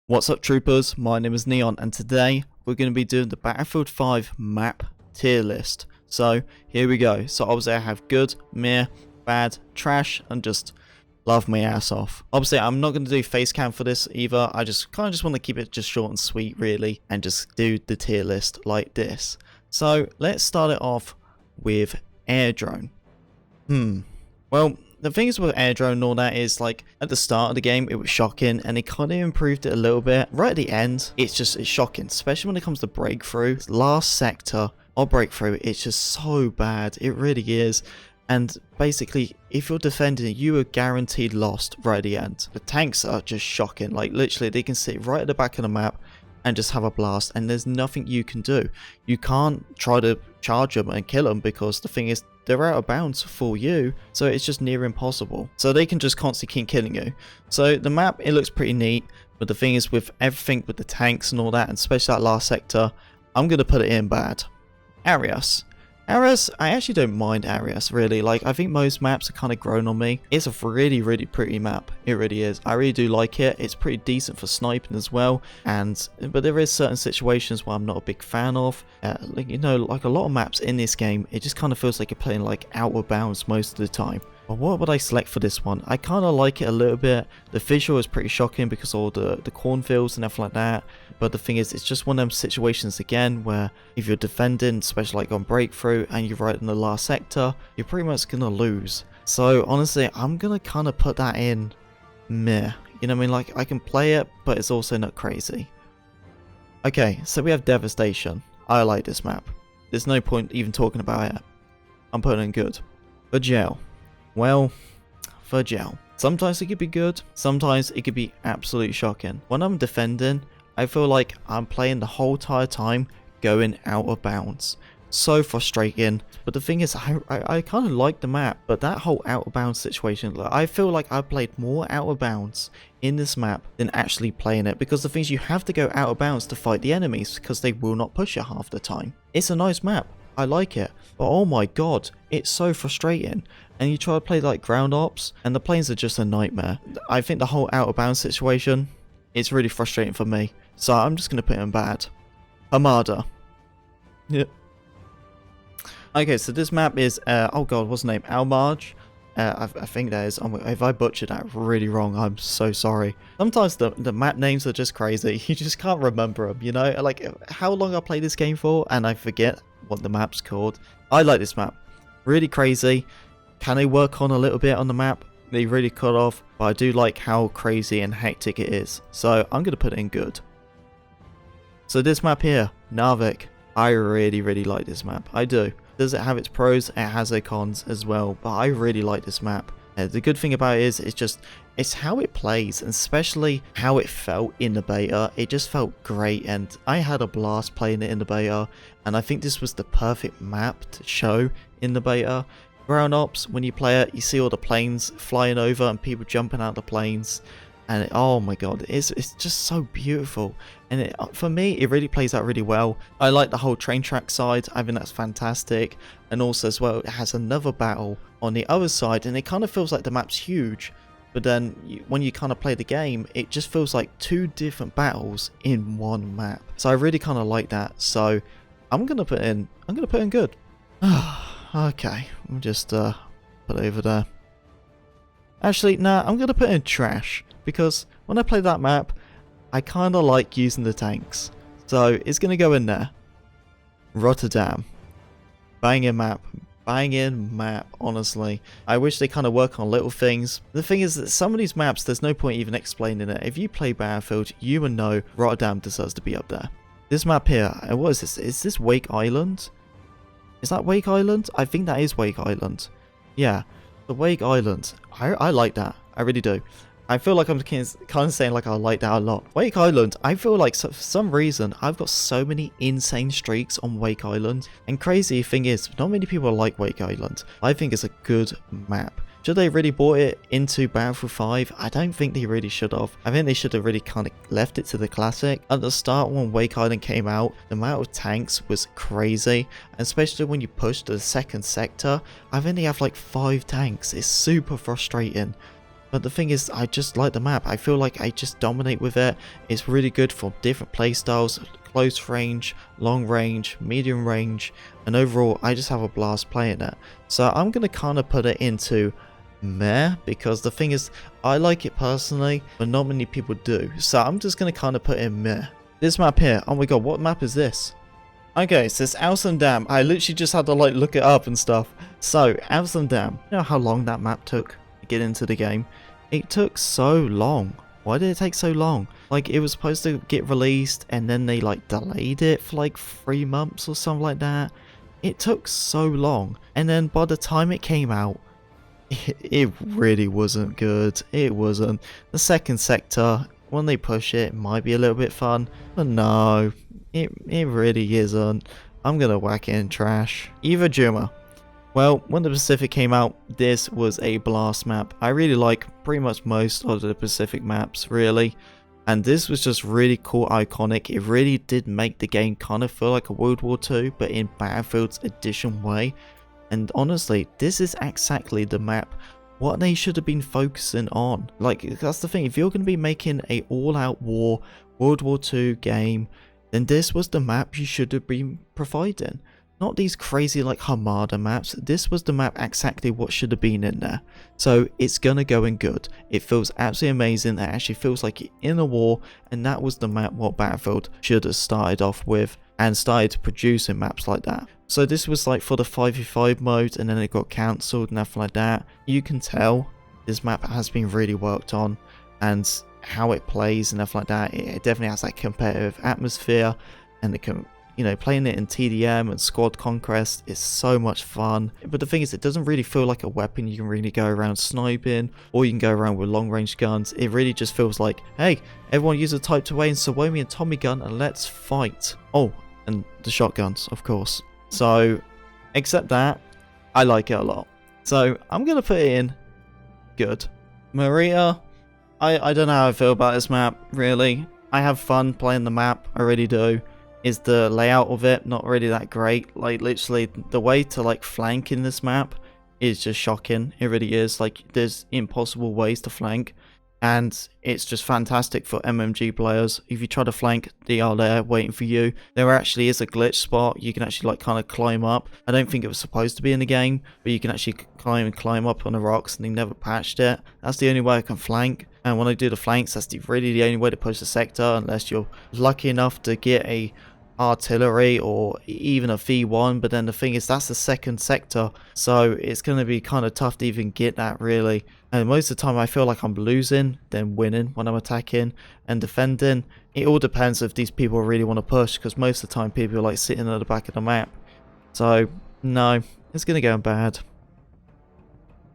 What's up, troopers? My name is Neon, and today we're going to be doing the Battlefield 5 map tier list. So here we go. So obviously I have good, meh, bad, trash, and just love my ass off. Obviously I'm not going to do face cam for this either. I just kind of just want to keep it just short and sweet really, and just do the tier list like this. So let's start it off with air drone. Well, the thing is with air drone and all that is, like, at the start of the game it was shocking, and they kind of improved it a little bit. Right at the end it's shocking, especially when it comes to breakthrough. Last sector or breakthrough, it's just so bad, it really is. And basically if you're defending, you are guaranteed lost right at the end. The tanks are just shocking, like literally they can sit right at the back of the map and just have a blast, and there's nothing you can do. You can't try to charge them and kill them because the thing is they're out of bounds for you, so it's just near impossible. So they can just constantly keep killing you. So the map, it looks pretty neat, but the thing is with everything with the tanks and all that, and especially that last sector, I'm going to put it in bad. Arias, I actually don't mind Arias really. Like, I think most maps are kind of grown on me. It's a really pretty map, it really is. I really do like it. It's pretty decent for sniping as well, but there is certain situations where I'm not a big fan of. Like, you know, like a lot of maps in this game, it just kind of feels like you're playing like out of bounds most of the time. But what would I select for this one? I kind of like it a little bit. The visual is pretty shocking because of all the cornfields and everything like that. But the thing is, it's just one of them situations again where if you're defending, especially like on breakthrough, and you're right in the last sector, you're pretty much going to lose. So honestly, I'm going to kind of put that in meh. You know what I mean? Like, I can play it, but it's also not crazy. Okay, so we have Devastation. I like this map. There's no point even talking about it. I'm putting it in good. For Jail. Well, for Jail. Sometimes it could be good, sometimes it could be absolutely shocking. When I'm defending, I feel like I'm playing the whole entire time going out of bounds. So frustrating. But the thing is, I kind of like the map, but that whole out of bounds situation, like, I feel like I played more out of bounds in this map than actually playing it, because the thing is, you have to go out of bounds to fight the enemies because they will not push it half the time. It's a nice map. I like it, but oh my god, it's so frustrating. And you try to play like ground ops, and the planes are just a nightmare. I think the whole out of bounds situation, it's really frustrating for me. So I'm just going to put it in bad. Armada. Yep. Okay, so this map is, oh god, what's the name? Marge. I think that is, if I butchered that really wrong, I'm so sorry. Sometimes the map names are just crazy. You just can't remember them, you know? Like, how long I played this game for, and I forget what the map's called. I like this map. Really crazy. Can they work on a little bit on the map? They really cut off, but I do like how crazy and hectic it is. So I'm going to put it in good. So this map here, Nordvik. I really like this map. I do. Does it have its pros? It has its cons as well, but I really like this map. The good thing about it is it's how it plays, and especially how it felt in the beta. It just felt great, and I had a blast playing it in the beta, and I think this was the perfect map to show in the beta. Ground ops, when you play it, you see all the planes flying over and people jumping out of the planes, and oh my god, it's just so beautiful. And for me, it really plays out really well. I like the whole train track side. I think that's fantastic. And also as well, it has another battle on the other side, and it kind of feels like the map's huge, but then when you kind of play the game, it just feels like two different battles in one map. So I really kind of like that. So I'm gonna put in good. Okay, I'll just put it over there. Actually, nah, I'm gonna put in trash, because when I play that map, I kind of like using the tanks. So it's going to go in there. Rotterdam. Banging map, honestly. I wish they kind of work on little things. The thing is that some of these maps, there's no point even explaining it. If you play Battlefield, you will know Rotterdam deserves to be up there. This map here, what is this? Is this Wake Island? Is that Wake Island? I think that is Wake Island. Yeah, the Wake Island. I like that. I really do. I feel like I'm kind of saying like I like that a lot. Wake Island, I feel like for some reason I've got so many insane streaks on Wake Island. And crazy thing is, not many people like Wake Island. I think it's a good map. Should they really brought it into Battlefield 5? I don't think they really should have. I think they should have really kind of left it to the classic. At the start when Wake Island came out, the amount of tanks was crazy. And especially when you push to the second sector, I think they have like 5 tanks. It's super frustrating. But the thing is, I just like the map. I feel like I just dominate with it. It's really good for different playstyles, close range, long range, medium range, and overall, I just have a blast playing it. So I'm going to kind of put it into meh, because the thing is, I like it personally, but not many people do. So I'm just going to kind of put in meh. This map here, oh my god, what map is this? Okay, so it's Amsterdam. I literally just had to like look it up and stuff. So, Amsterdam, you know how long that map took to get into the game? It took so long. Why did it take so long? Like, it was supposed to get released and then they like delayed it for like 3 months or something like that. It took so long. And then by the time it came out, it really wasn't good. It wasn't. The second sector, when they push it, might be a little bit fun. But no, it really isn't. I'm gonna whack it in trash. Eva Juma. Well, when the Pacific came out, this was a blast map. I really like pretty much most of the Pacific maps, really. And this was just really cool, iconic. It really did make the game kind of feel like a World War II, but in Battlefield's edition way. And honestly, this is exactly the map what they should have been focusing on. Like, that's the thing. If you're going to be making a all-out war, World War II game, then this was the map you should have been providing. Not these crazy like Hamada maps. This was the map exactly what should have been in there. So it's gonna go in good. It feels absolutely amazing. It actually feels like you're in a war, and that was the map what Battlefield should have started off with and started producing maps like that. So this was like for the 5v5 mode, and then it got cancelled and nothing like that. You can tell this map has been really worked on, and how it plays and stuff like that. It definitely has that competitive atmosphere, and it can, you know, playing it in TDM and squad conquest is so much fun. But the thing is, it doesn't really feel like a weapon you can really go around sniping, or you can go around with long range guns. It really just feels like, hey, everyone use a Type 2A and Suomi and Tommy gun and let's fight. Oh, and the shotguns, of course. So, except that, I like it a lot. So, I'm going to put it in good. Maria, I don't know how I feel about this map, really. I have fun playing the map, I really do. Is the layout of it not really that great? Like, literally, the way to like flank in this map is just shocking. It really is. Like, there's impossible ways to flank, and it's just fantastic for MMG players. If you try to flank, they are there waiting for you. There actually is a glitch spot. You can actually like kind of climb up. I don't think it was supposed to be in the game, but you can actually climb up on the rocks, and they never patched it. That's the only way I can flank. And when I do the flanks, that's really the only way to push the sector, unless you're lucky enough to get a artillery or even a V1. But then the thing is, that's the second sector, so it's going to be kind of tough to even get that, really. And most of the time I feel like I'm losing than winning when I'm attacking and defending. It all depends if these people really want to push, because most of the time people are like sitting at the back of the map. So no, it's going to go bad.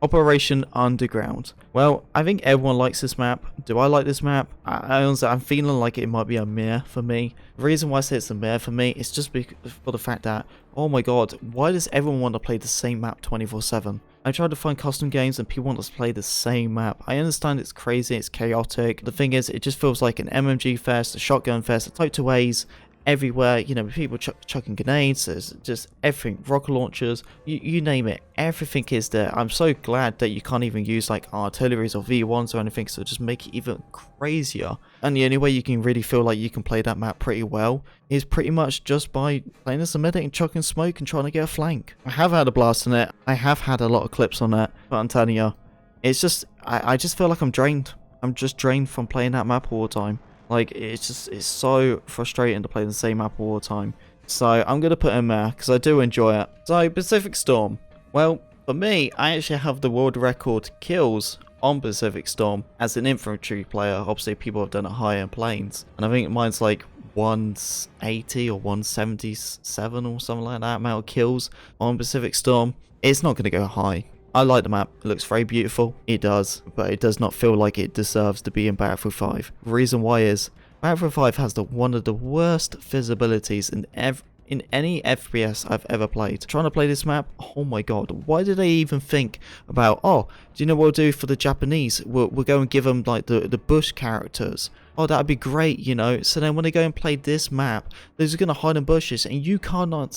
Operation Underground. Well, I think everyone likes this map. Do I like this map? I'm feeling like it might be a meh for me. The reason why I say it's a meh for me is just for the fact that, oh my god, why does everyone want to play the same map 24/7? I tried to find custom games and people want to play the same map. I understand it's crazy, it's chaotic. The thing is, it just feels like an MMG fest, a shotgun fest, a Type 2As, everywhere, you know, people chucking grenades, there's just everything, rocket launchers, you name it, everything is there. I'm so glad that you can't even use like artilleries or V1s or anything, so just make it even crazier. And the only way you can really feel like you can play that map pretty well is pretty much just by playing as a medic and chucking smoke and trying to get a flank. I have had a blast on it, I have had a lot of clips on it, but I'm telling you, it's just, I just feel like I'm drained. I'm just drained from playing that map all the time. Like, it's so frustrating to play the same map all the time. So, I'm going to put in there, because I do enjoy it. So, Pacific Storm. Well, for me, I actually have the world record kills on Pacific Storm as an infantry player. Obviously, people have done it higher in planes. And I think mine's like 180 or 177 or something like that amount of kills on Pacific Storm. It's not going to go high. I like the map, it looks very beautiful, it does, but it does not feel like it deserves to be in Battlefield 5. The reason why is, Battlefield 5 has one of the worst visibilities in any FPS I've ever played. Trying to play this map, oh my god, why did they even think about, oh, do you know what we'll do for the Japanese? We'll go and give them like the bush characters. oh, that'd be great, you know. So then when they go and play this map, they're just gonna hide in bushes, and you can't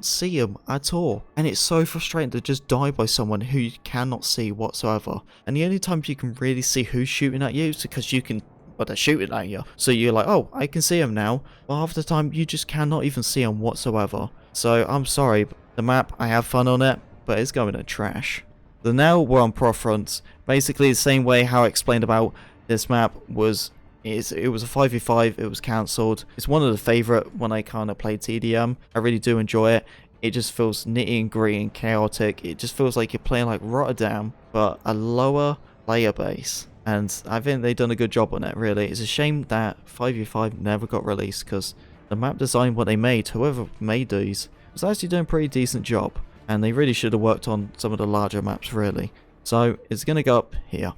see them at all. And it's so frustrating to just die by someone who you cannot see whatsoever. And the only times you can really see who's shooting at you is because you can. But they're shooting at you, so you're like, oh, I can see them now. But half the time, you just cannot even see them whatsoever. So I'm sorry, the map, I have fun on it, but it's going to trash. So now we're on Profronts. Basically, the same way how I explained about this map was, it was a 5v5. It was cancelled. It's one of the favourite when I kind of play TDM. I really do enjoy it. It just feels nitty and gritty and chaotic. It just feels like you're playing like Rotterdam, but a lower player base. And I think they've done a good job on it, really. It's a shame that 5v5 never got released, because the map design, what they made, whoever made these, was actually doing a pretty decent job. And they really should have worked on some of the larger maps, really. So, it's going to go up here.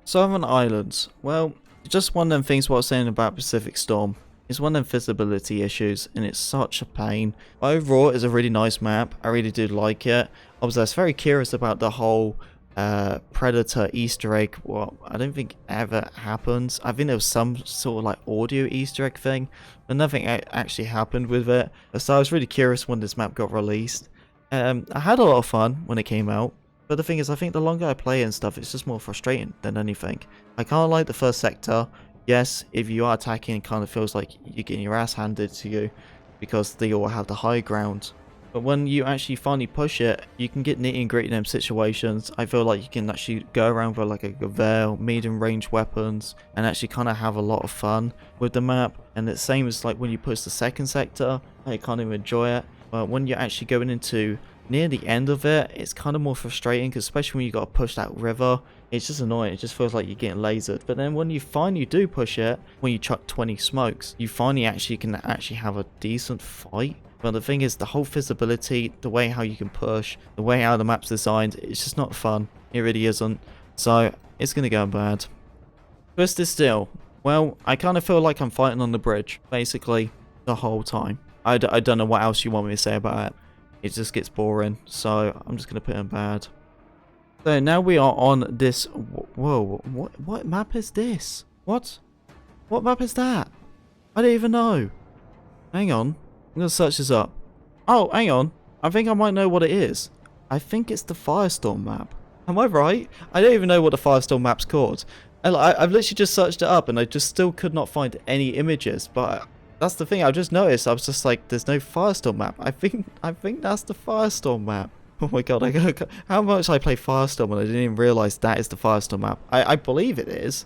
Southern Islands. Well, just one of them things what I was saying about Pacific Storm. It's one of them visibility issues, and it's such a pain. Overall, it's a really nice map. I really do like it. Obviously, I was very curious about the whole Predator Easter egg. Well, I don't think ever happens. I think there was some sort of like audio Easter egg thing, but nothing actually happened with it. So I was really curious when this map got released. I had a lot of fun when it came out, but the thing is, I think the longer I play and stuff, it's just more frustrating than anything. I kind of like the first sector. Yes, if you are attacking, it kind of feels like you're getting your ass handed to you because they all have the high ground. But when you actually finally push it, you can get nitty and gritty in them situations. I feel like you can actually go around with like a Gavelle, medium range weapons, and actually kind of have a lot of fun with the map. And the same as like when you push the second sector, I kind of enjoy it. But when you're actually going into near the end of it, it's kind of more frustrating, because especially when you got to push that river, it's just annoying. It just feels like you're getting lasered. But then when you finally do push it, when you chuck 20 smokes, you finally can actually have a decent fight. But the thing is, the whole visibility, the way how you can push, the way how the map's designed, it's just not fun. It really isn't. So, it's going to go bad. Twisted Steel. Well, I kind of feel like I'm fighting on the bridge, basically, the whole time. I don't know what else you want me to say about it. It just gets boring, so I'm just going to put it in bad. So, now we are on this... Whoa, what map is this? What map is that? I don't even know. Hang on. I'm going to search this up. Oh, hang on. I think I might know what it is. I think it's the Firestorm map. Am I right? I don't even know what the Firestorm map's called. And I've literally just searched it up, and I just still could not find any images. But that's the thing. I just noticed. I was just like, there's no Firestorm map. I think that's the Firestorm map. Oh my god. How much I play Firestorm and I didn't even realise that is the Firestorm map. I believe it is.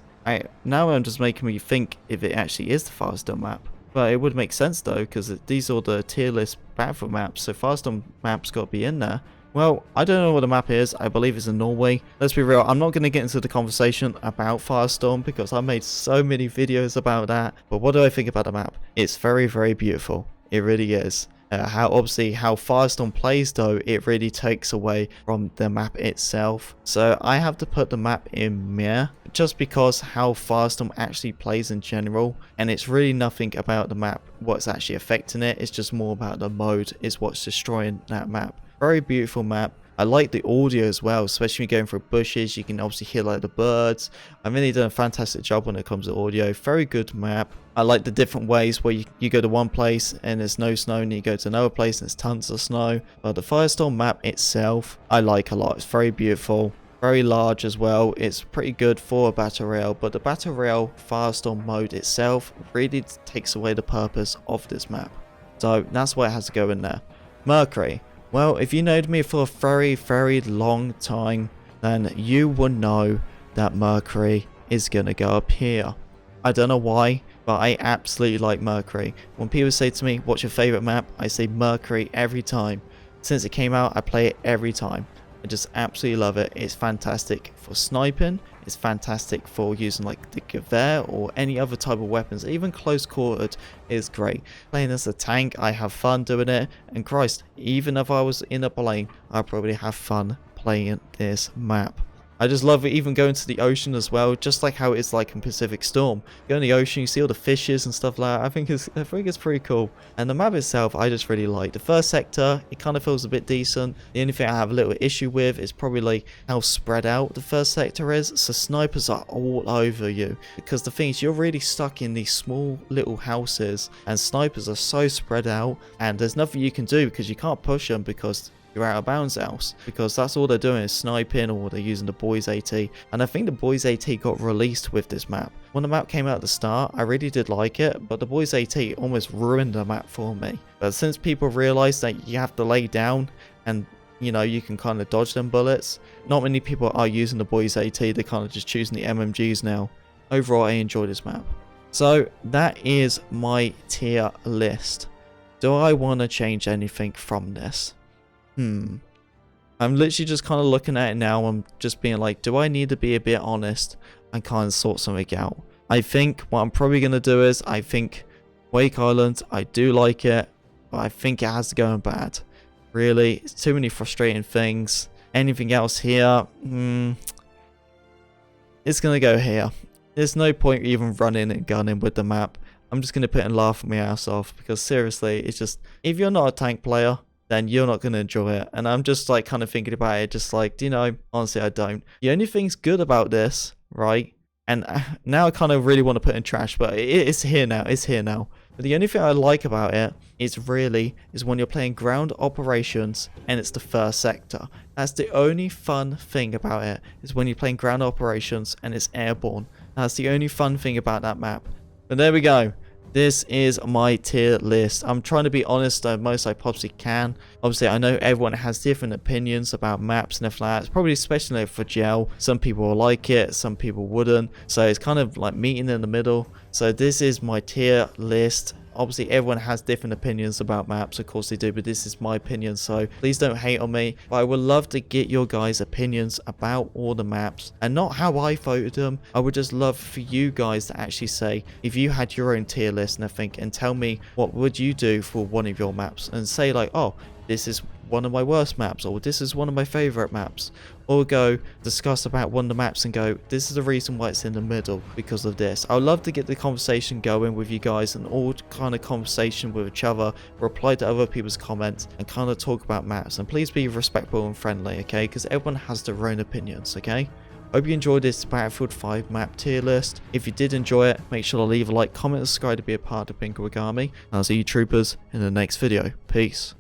Now I'm just making me think if it actually is the Firestorm map. But it would make sense though, because these are the tier list Battlefield maps, so Firestorm maps got to be in there. Well, I don't know what the map is. I believe it's in Norway. Let's be real, I'm not going to get into the conversation about Firestorm because I made so many videos about that. But what do I think about the map? It's very, very beautiful. It really is. How Firestorm plays though, it really takes away from the map itself. So I have to put the map in meh, just because how Firestorm actually plays in general, and it's really nothing about the map what's actually affecting it. It's just more about the mode is what's destroying that map. Very beautiful map. I like the audio as well, especially when you're going through bushes. You can obviously hear like the birds. I've really done a fantastic job when it comes to audio. Very good map. I like the different ways where you go to one place and there's no snow, and you go to another place and there's tons of snow. But the Firestorm map itself, I like a lot. It's very beautiful. Very large as well. It's pretty good for a battle royale, but the battle royale Firestorm mode itself really takes away the purpose of this map. So that's why it has to go in there. Mercury. Well, if you knowed me for a very, very long time, then you will know that Mercury is going to go up here. I don't know why, but I absolutely like Mercury. When people say to me, what's your favourite map? I say Mercury every time. Since it came out, I play it every time. I just absolutely love it. It's fantastic for sniping. It's fantastic for using like the Gewehr or any other type of weapons. Even close quartered is great. Playing as a tank, I have fun doing it. And Christ, even if I was in a plane, I'd probably have fun playing this map. I just love it, even going to the ocean as well, just like how it's like in Pacific Storm. You go in the ocean, you see all the fishes and stuff like that. I think it's pretty cool. And the map itself, I just really like. The first sector, it kind of feels a bit decent. The only thing I have a little issue with is probably like how spread out the first sector is. So snipers are all over you. Because the thing is, you're really stuck in these small little houses, and snipers are so spread out, and there's nothing you can do because you can't push them because you're out of bounds else, because that's all they're doing is sniping, or they're using the boys AT. And I think the boys AT got released with this map. When the map came out at the start, I really did like it, but the boys AT almost ruined the map for me. But since people realized that you have to lay down and you know, you can kind of dodge them bullets, not many people are using the boys AT. They're kind of just choosing the MMGs now. Overall, I enjoy this map. So that is my tier list. Do I want to change anything from this? I'm literally just kind of looking at it now. I'm just being like, do I need to be a bit honest and kind of sort something out? I think what I'm probably going to do is, I think Wake Island, I do like it, but I think it has to go in bad. Really, it's too many frustrating things. Anything else here, it's going to go here. There's no point even running and gunning with the map. I'm just going to put it and laugh my ass off, because seriously, it's just, if you're not a tank player, then you're not going to enjoy it. And I'm just like kind of thinking about it, just like, you know, honestly, I don't. The only thing's good about this, right? And now I kind of really want to put in trash, but it's here now. It's here now. But the only thing I like about it is when you're playing ground operations and it's the first sector. That's the only fun thing about it, is when you're playing ground operations and it's airborne. That's the only fun thing about that map. But there we go. This is my tier list. I'm trying to be honest the most I possibly can. Obviously, I know everyone has different opinions about maps and everything like that. It's probably especially for gel. Some people will like it, some people wouldn't. So it's kind of like meeting in the middle. So this is my tier list. Obviously, everyone has different opinions about maps, of course they do, but this is my opinion, so please don't hate on me. But I would love to get your guys' opinions about all the maps, and not how I voted them. I would just love for you guys to actually say, if you had your own tier list and everything, and tell me what would you do for one of your maps, and say like, oh, this is one of my worst maps, or this is one of my favorite maps, or go discuss about one of the maps and go, this is the reason why it's in the middle because of this. I would love to get the conversation going with you guys, and all kind of conversation with each other, reply to other people's comments, and kind of talk about maps. And please be respectful and friendly, okay, because everyone has their own opinions, okay. Hope you enjoyed this Battlefield 5 map tier list. If you did enjoy it, make sure to leave a like, comment, and subscribe to be a part of Bingo Wagami. And I'll see you troopers in the next video. Peace.